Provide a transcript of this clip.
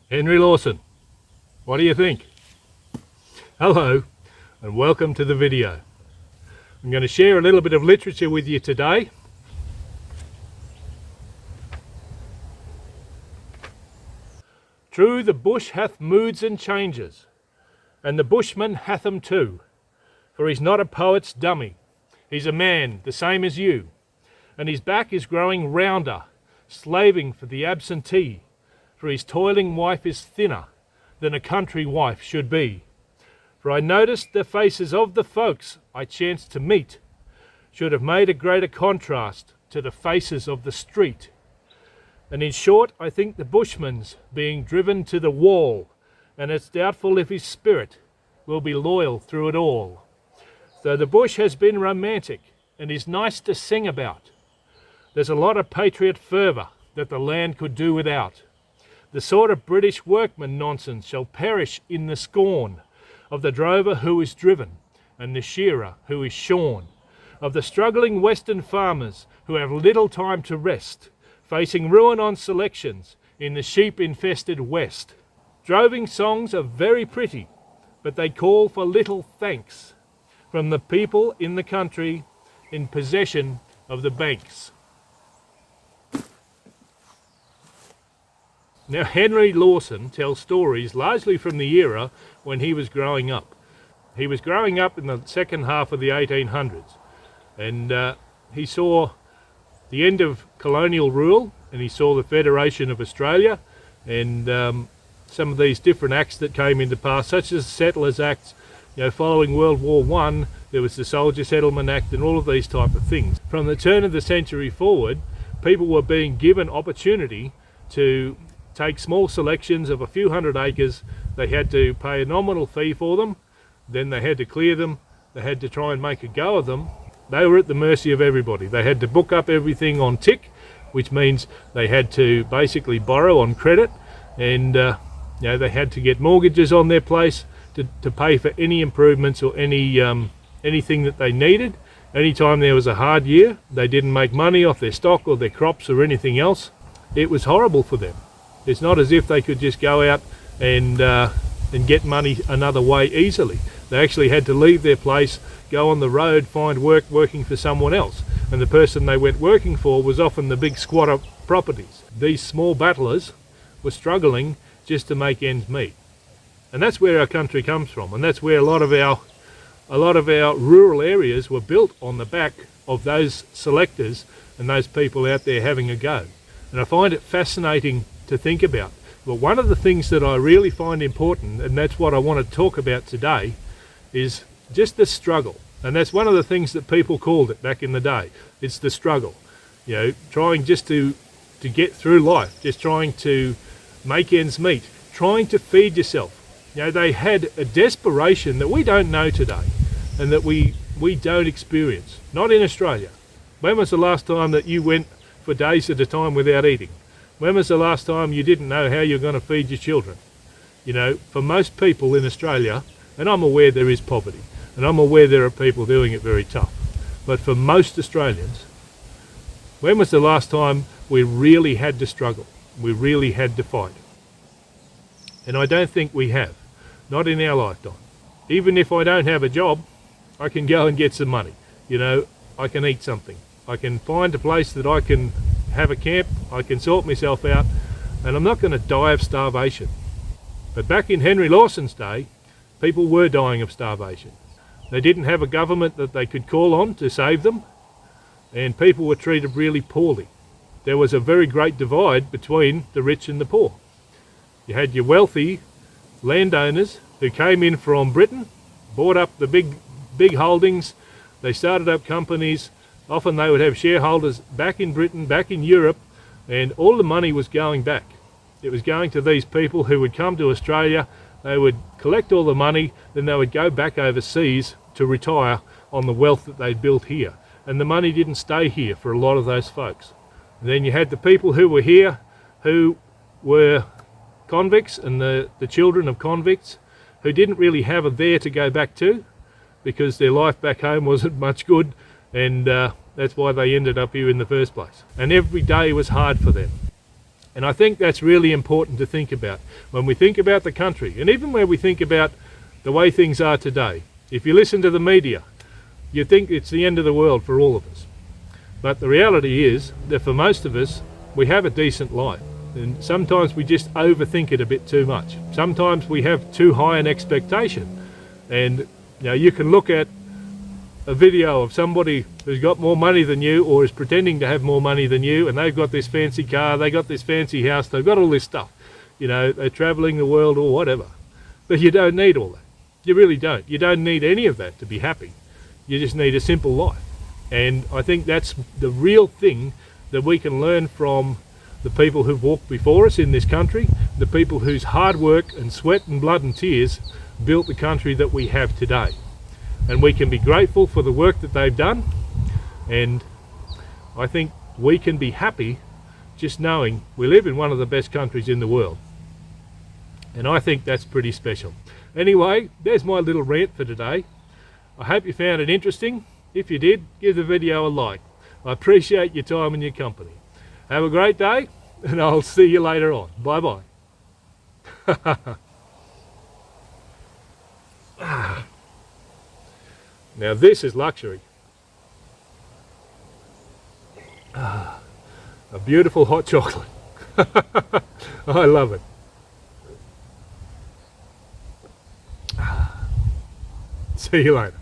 Henry Lawson, what do you think? Hello and welcome to the video. I'm going to share a little bit of literature with you today. True, the bush hath moods and changes, and the bushman hath 'em too, for he's not a poet's dummy. He's a man the same as you, and his back is growing rounder, slaving for the absentee, for his toiling wife is thinner than a country wife should be. For I noticed the faces of the folks I chanced to meet should have made a greater contrast to the faces of the street. And in short, I think the bushman's being driven to the wall, and it's doubtful if his spirit will be loyal through it all. So the bush has been romantic and is nice to sing about. There's a lot of patriot fervour that the land could do without. The sort of British workman nonsense shall perish in the scorn of the drover who is driven and the shearer who is shorn, of the struggling western farmers who have little time to rest, facing ruin on selections in the sheep-infested west. Droving songs are very pretty, but they call for little thanks from the people in the country in possession of the banks. Now, Henry Lawson tells stories largely from the era when he was growing up. He was growing up in the second half of the 1800s, and he saw the end of colonial rule, and he saw the Federation of Australia, and some of these different acts that came into pass, such as the Settlers Acts. Following World War I, there was the Soldier Settlement Act and all of these type of things. From the turn of the century forward, people were being given opportunity to take small selections of a few hundred acres. They had to pay a nominal fee for them, then they had to clear them, they had to try and make a go of them. They were at the mercy of everybody. They had to book up everything on tick, which means they had to basically borrow on credit, and they had to get mortgages on their place to pay for any improvements or anything that they needed. Anytime there was a hard year, they didn't make money off their stock or their crops or anything else. It was horrible for them. It's not as if they could just go out and get money another way easily. They actually had to leave their place, go on the road, find work working for someone else. And the person they went working for was often the big squatter properties. These small battlers were struggling just to make ends meet. And that's where our country comes from. And that's where a lot of our rural areas were built, on the back of those selectors and those people out there having a go. And I find it fascinating to think about. But one of the things that I really find important, and that's what I want to talk about today, is just the struggle. And that's one of the things that people called it back in the day. It's the struggle. Trying just to get through life, just trying to make ends meet, trying to feed yourself. They had a desperation that we don't know today, and that we don't experience. Not in Australia. When was the last time that you went for days at a time without eating? When was the last time you didn't know how you're going to feed your children? For most people in Australia, and I'm aware there is poverty, and I'm aware there are people doing it very tough, but for most Australians, when was the last time we really had to struggle? We really had to fight? And I don't think we have. Not in our lifetime. Even if I don't have a job, I can go and get some money. I can eat something. I can find a place that I can have a camp, I can sort myself out, and I'm not going to die of starvation. But back in Henry Lawson's day, people were dying of starvation. They didn't have a government that they could call on to save them, and people were treated really poorly. There was a very great divide between the rich and the poor. You had your wealthy landowners who came in from Britain, bought up the big holdings, they started up companies. Often they would have shareholders back in Britain, back in Europe, and all the money was going back. It was going to these people who would come to Australia, they would collect all the money, then they would go back overseas to retire on the wealth that they'd built here. And the money didn't stay here for a lot of those folks. And then you had the people who were here who were convicts and the children of convicts who didn't really have a there to go back to because their life back home wasn't much good, and that's why they ended up here in the first place. And every day was hard for them. And I think that's really important to think about when we think about the country, and even when we think about the way things are today. If you listen to the media, you think it's the end of the world for all of us. But the reality is that for most of us, we have a decent life. And sometimes we just overthink it a bit too much. Sometimes we have too high an expectation. And you can look at a video of somebody who's got more money than you or is pretending to have more money than you, and they've got this fancy car, they got this fancy house, they've got all this stuff. They're traveling the world or whatever. But you don't need all that. You really don't. You don't need any of that to be happy. You just need a simple life. And I think that's the real thing that we can learn from the people who've walked before us in this country, the people whose hard work and sweat and blood and tears built the country that we have today. And we can be grateful for the work that they've done, and I think we can be happy just knowing we live in one of the best countries in the world. And I think that's pretty special. Anyway, there's my little rant for today. I hope you found it interesting. If you did, give the video a like. I appreciate your time and your company. Have a great day, and I'll see you later on. Bye-bye. Now this is luxury. A beautiful hot chocolate. I love it. See you later.